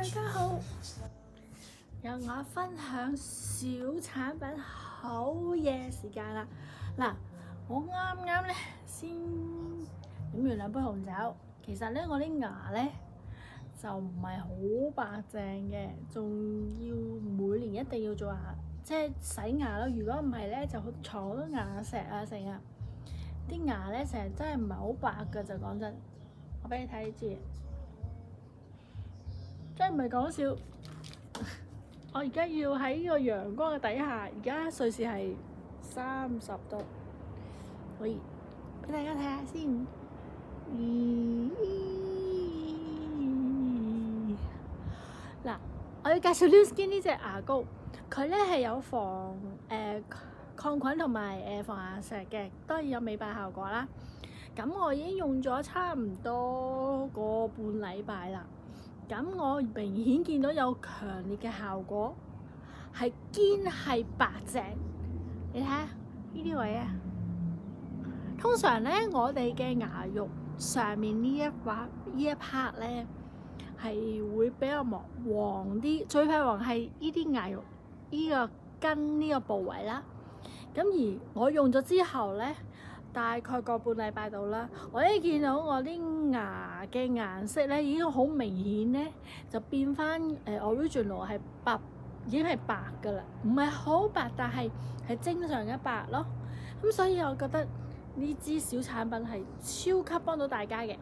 家好，由我分享小產品好嘢時間啦。嗱，我啱啱咧先飲完2杯紅酒，其實咧我啲牙咧就唔係好白淨嘅，仲要每年一定要做牙，即係洗牙咯。如果唔係咧，就藏好多牙石啊成日，啲牙咧成日真係唔係好白㗎，就講真。我俾你睇呢支。真係唔係講笑，我而家要喺呢個陽光嘅底下，而家瑞士係30度，可以俾大家睇下先。嗱，我要介紹 Nu Skin 呢隻牙膏，佢咧係有抗菌同埋防牙石嘅，當然有美白效果啦。咁我已經用咗差唔多個半禮拜啦。咁我明顯見到有強烈嘅效果，係堅係白淨。你睇下呢啲位啊，通常咧我哋嘅牙肉上面呢一 part 咧係會比較黃啲，最怕黃係呢啲牙肉呢個根呢個部位啦。咁而我用咗之後咧，大概個半禮拜到啦，我一見到我啲牙嘅顏色咧已經好明顯咧，就變翻original 係白，已經係白噶啦，唔係好白，但係正常嘅白咯。咁所以我覺得呢支小產品係超級幫到大家嘅。